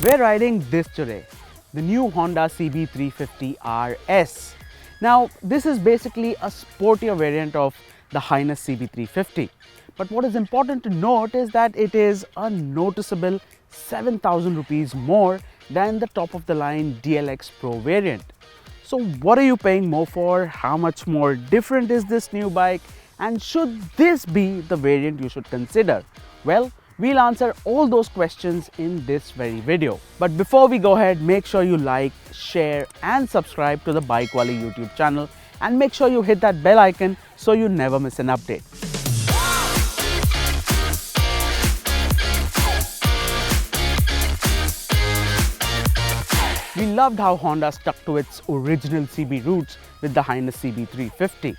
We're riding this today, the new Honda CB350 RS. Now, this is basically a sportier variant of the Highness CB350. But what is important to note is that it is a noticeable 7,000 rupees more than the top of the line DLX Pro variant. So what are you paying more for? How much more different is this new bike? And should this be the variant you should consider? Well, we'll answer all those questions in this very video. But before we go ahead, make sure you like, share and subscribe to the Bikewala YouTube channel, and make sure you hit that bell icon so you never miss an update. We loved how Honda stuck to its original CB roots with the Highness CB350.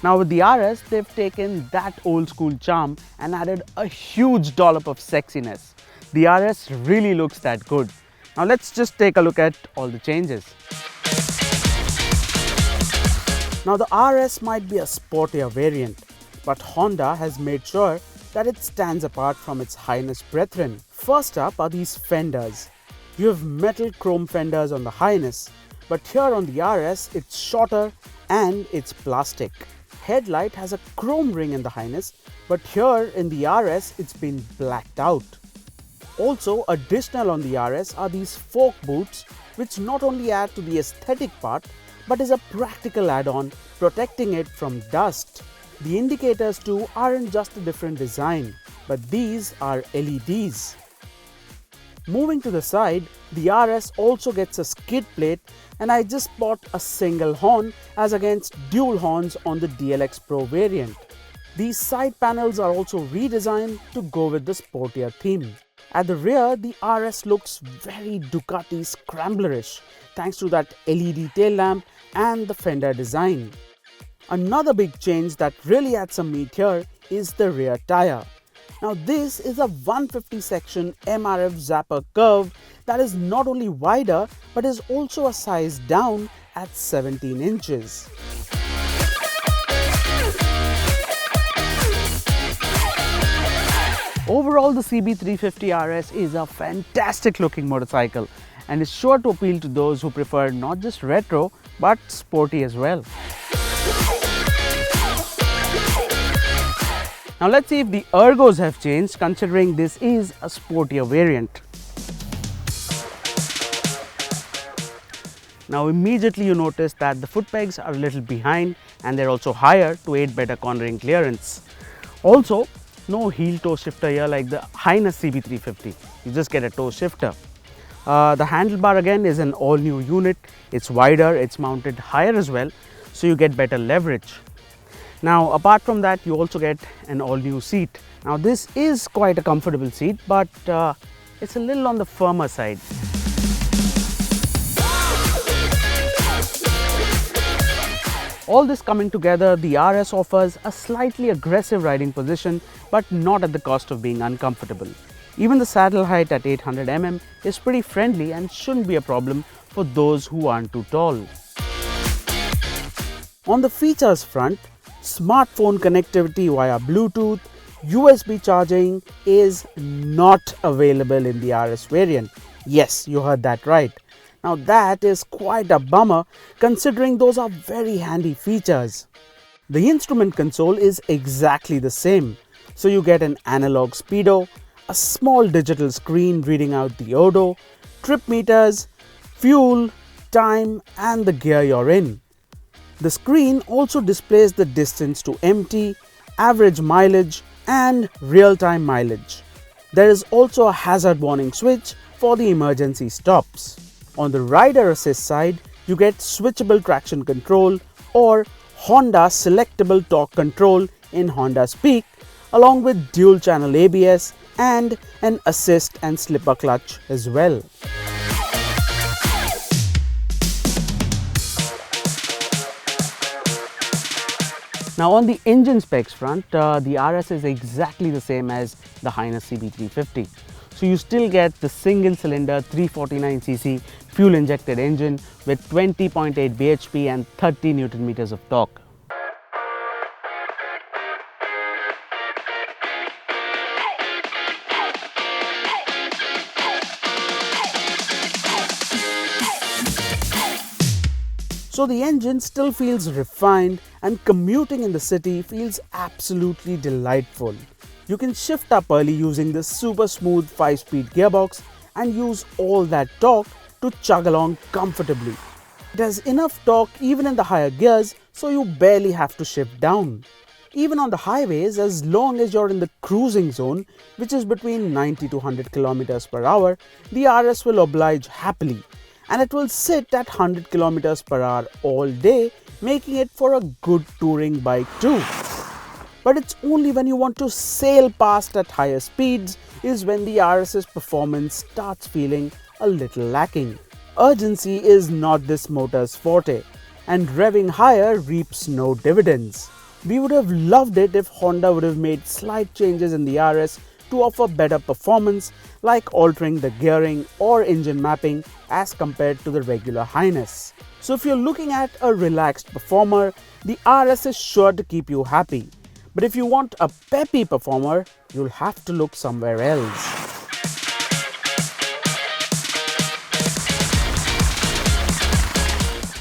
Now with the RS, they've taken that old school charm and added a huge dollop of sexiness. The RS really looks that good. Now let's just take a look at all the changes. Now the RS might be a sportier variant, but Honda has made sure that it stands apart from its Highness brethren. First up are these fenders. You have metal chrome fenders on the Highness, but here on the RS it's shorter and it's plastic. Headlight has a chrome ring in the Highness, but here in the RS it's been blacked out. Also additional on the RS are these fork boots, which not only add to the aesthetic part but is a practical add-on, protecting it from dust. The indicators too aren't just a different design, but these are LEDs. Moving to the side, the RS also gets a skid plate, and I just bought a single horn as against dual horns on the DLX Pro variant. These side panels are also redesigned to go with the sportier theme. At the rear, the RS looks very Ducati scramblerish thanks to that LED tail lamp and the fender design. Another big change that really adds some meat here is the rear tire. Now this is a 150 section MRF Zapper curve that is not only wider but is also a size down at 17 inches. Overall, the CB350 RS is a fantastic looking motorcycle and is sure to appeal to those who prefer not just retro but sporty as well. Now let's see if the ergos have changed, considering this is a sportier variant. Now immediately you notice that the foot pegs are a little behind and they're also higher to aid better cornering clearance. Also, no heel toe shifter here like the Highness CB350. You just get a toe shifter. The handlebar again is an all new unit. It's wider, it's mounted higher as well, so you get better leverage. Now apart from that, you also get an all new seat. Now this is quite a comfortable seat, but it's a little on the firmer side. All this coming together, the RS offers a slightly aggressive riding position, but not at the cost of being uncomfortable. Even the saddle height at 800 mm is pretty friendly and shouldn't be a problem for those who aren't too tall. On the features front, smartphone connectivity via Bluetooth, USB charging is not available in the RS variant. Yes, you heard that right. Now that is quite a bummer considering those are very handy features. The instrument console is exactly the same. So you get an analog speedo, a small digital screen reading out the odo, trip meters, fuel, time and the gear you're in. The screen also displays the distance to empty, average mileage and real-time mileage. There is also a hazard warning switch for the emergency stops. On the rider assist side, you get switchable traction control or Honda selectable torque control in Honda's Peak, along with dual channel ABS and an assist and slipper clutch as well. Now on the engine specs front, the RS is exactly the same as the Highness CB350. So you still get the single cylinder 349cc fuel injected engine with 20.8 bhp and 30 Newton meters of torque. So the engine still feels refined and commuting in the city feels absolutely delightful. You can shift up early using this super smooth 5-speed gearbox and use all that torque to chug along comfortably. It has enough torque even in the higher gears, so you barely have to shift down. Even on the highways, as long as you're in the cruising zone, which is between 90 to 100 kilometers per hour, the RS will oblige happily, and it will sit at 100 kilometers per hour all day, making it for a good touring bike too. But it's only when you want to sail past at higher speeds is when the RS's performance starts feeling a little lacking. Urgency is not this motor's forte, and revving higher reaps no dividends. We would have loved it if Honda would have made slight changes in the RS to offer better performance, like altering the gearing or engine mapping as compared to the regular Highness. So if you're looking at a relaxed performer, the RS is sure to keep you happy. But if you want a peppy performer, you'll have to look somewhere else.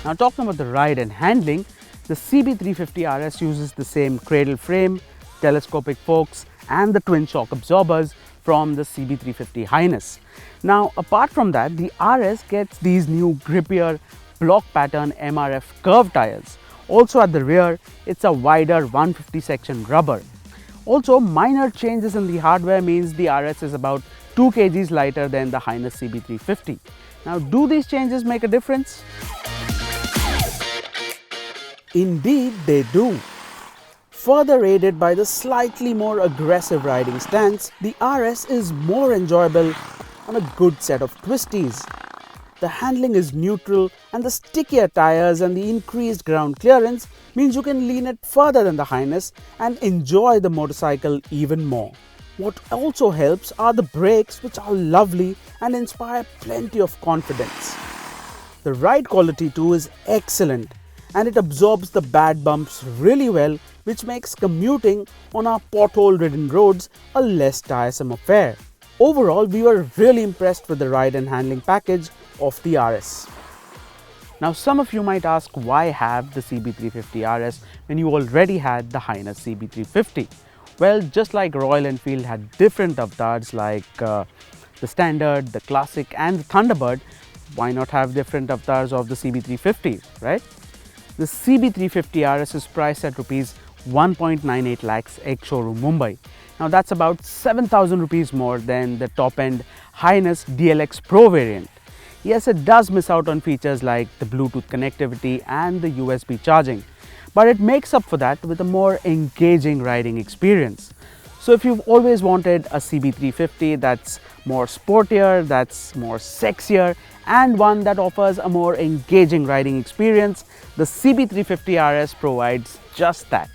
Now talking about the ride and handling, the CB350 RS uses the same cradle frame, telescopic forks and the twin shock absorbers from the CB350 Highness. Now apart from that, the RS gets these new grippier block pattern MRF curved tires. Also at the rear, it's a wider 150 section rubber. Also, minor changes in the hardware means the RS is about 2 kgs lighter than the Highness CB350. Now do these changes make a difference? Indeed they do. Further aided by the slightly more aggressive riding stance, the RS is more enjoyable on a good set of twisties. The handling is neutral and the stickier tires and the increased ground clearance means you can lean it further than the Highness and enjoy the motorcycle even more. What also helps are the brakes, which are lovely and inspire plenty of confidence. The ride quality too is excellent, and it absorbs the bad bumps really well, which makes commuting on our pothole-ridden roads a less tiresome affair. Overall, we were really impressed with the ride and handling package of the RS. Now some of you might ask, why have the CB350 RS when you already had the Highness CB350? Well, just like Royal Enfield had different avatars like the Standard, the Classic and the Thunderbird, why not have different avatars of the CB350, right? The CB350 RS is priced at Rs 1.98 lakhs ex-showroom Mumbai. Now that's about 7,000 rupees more than the top-end Highness DLX Pro variant. Yes, it does miss out on features like the Bluetooth connectivity and the USB charging, but it makes up for that with a more engaging riding experience. So if you've always wanted a CB350 that's more sportier, that's more sexier, and one that offers a more engaging riding experience, the CB350 RS provides just that.